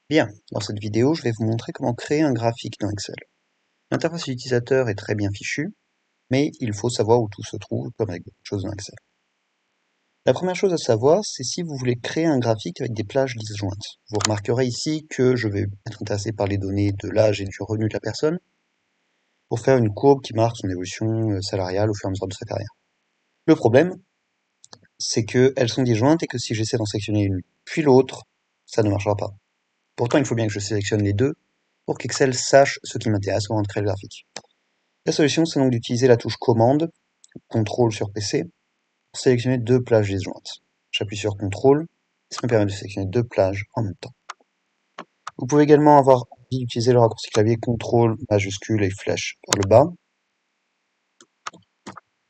Bien, dans cette vidéo, je vais vous montrer comment créer un graphique dans Excel. L'interface utilisateur est très bien fichue, mais il faut savoir où tout se trouve, comme avec beaucoup de choses dans Excel. La première chose à savoir, c'est si vous voulez créer un graphique avec des plages disjointes. Vous remarquerez ici que je vais être intéressé par les données de l'âge et du revenu de la personne pour faire une courbe qui marque son évolution salariale au fur et à mesure de sa carrière. Le problème, c'est qu'elles sont disjointes et que si j'essaie d'en sélectionner une puis l'autre, ça ne marchera pas. Pourtant, il faut bien que je sélectionne les deux pour qu'Excel sache ce qui m'intéresse avant de créer le graphique. La solution, c'est donc d'utiliser la touche commande, CTRL sur PC, pour sélectionner deux plages disjointes. J'appuie sur CTRL, ça me permet de sélectionner deux plages en même temps. Vous pouvez également avoir envie d'utiliser le raccourci clavier CTRL majuscule et flèche vers le bas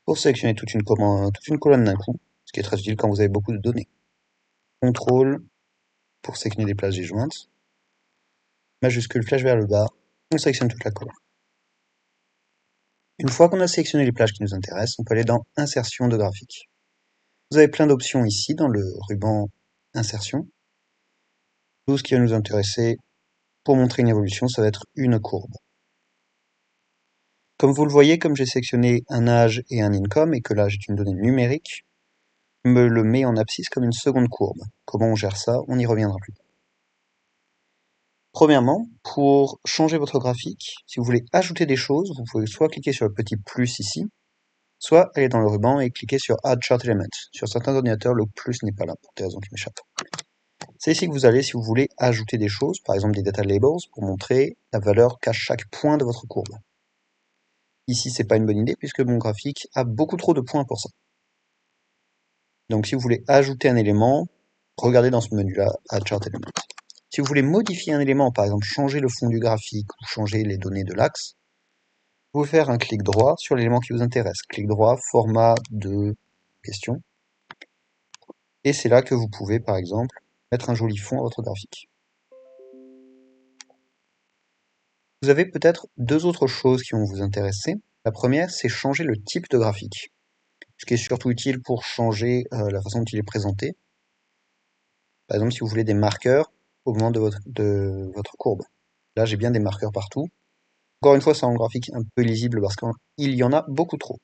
pour sélectionner toute une colonne d'un coup, ce qui est très utile quand vous avez beaucoup de données. CTRL pour sélectionner des plages disjointes, majuscule flèche vers le bas, on sélectionne toute la colonne. Une fois qu'on a sélectionné les plages qui nous intéressent, on peut aller dans Insertion de graphique. Vous avez plein d'options ici dans le ruban Insertion. Tout ce qui va nous intéresser pour montrer une évolution, ça va être une courbe. Comme vous le voyez, comme j'ai sélectionné un âge et un income et que l'âge est une donnée numérique, je me le met en abscisse comme une seconde courbe. Comment on gère ça? On y reviendra plus tard. Premièrement, pour changer votre graphique, si vous voulez ajouter des choses, vous pouvez soit cliquer sur le petit plus ici, soit aller dans le ruban et cliquer sur Add Chart Element. Sur certains ordinateurs, le plus n'est pas là pour des raisons qui m'échappent. C'est ici que vous allez si vous voulez ajouter des choses, par exemple des data labels, pour montrer la valeur qu'a chaque point de votre courbe. Ici, c'est pas une bonne idée puisque mon graphique a beaucoup trop de points pour ça. Donc si vous voulez ajouter un élément, regardez dans ce menu-là, Add Chart Element. Si vous voulez modifier un élément, par exemple changer le fond du graphique ou changer les données de l'axe, vous pouvez faire un clic droit sur l'élément qui vous intéresse. Clic droit, format de question. Et c'est là que vous pouvez, par exemple, mettre un joli fond à votre graphique. Vous avez peut-être deux autres choses qui vont vous intéresser. La première, c'est changer le type de graphique, ce qui est surtout utile pour changer la façon dont il est présenté. Par exemple, si vous voulez des marqueurs au moment de votre courbe. Là, j'ai bien des marqueurs partout. Encore une fois, c'est un graphique un peu lisible parce qu'il y en a beaucoup trop.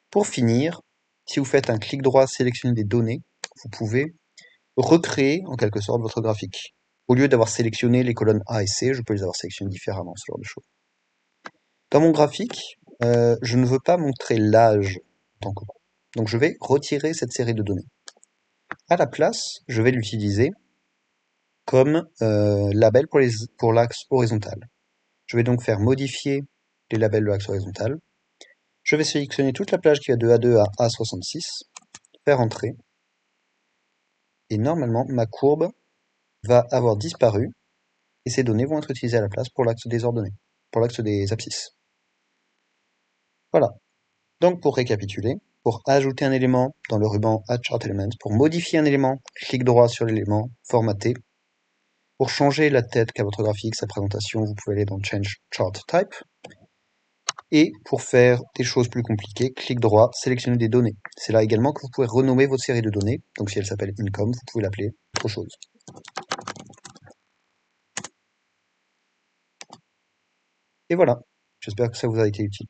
Pour finir, si vous faites un clic droit, sélectionner des données, vous pouvez recréer en quelque sorte votre graphique. Au lieu d'avoir sélectionné les colonnes A et C, je peux les avoir sélectionnées différemment, ce genre de choses. Dans mon graphique, je ne veux pas montrer l'âge en tant que courbe. Donc je vais retirer cette série de données. À la place, je vais l'utiliser comme label pour l'axe horizontal. Je vais donc faire modifier les labels de l'axe horizontal. Je vais sélectionner toute la plage qui va de A2 à A66, faire entrer, et normalement ma courbe va avoir disparu, et ces données vont être utilisées à la place pour l'axe des ordonnées, pour l'axe des abscisses. Voilà. Donc pour récapituler, pour ajouter un élément dans le ruban Add Chart Element, pour modifier un élément, clic droit sur l'élément, formater. Pour changer la tête qu'a votre graphique, sa présentation, vous pouvez aller dans Change Chart Type. Et pour faire des choses plus compliquées, clic droit, sélectionner des données. C'est là également que vous pouvez renommer votre série de données. Donc si elle s'appelle Income, vous pouvez l'appeler autre chose. Et voilà, j'espère que ça vous a été utile.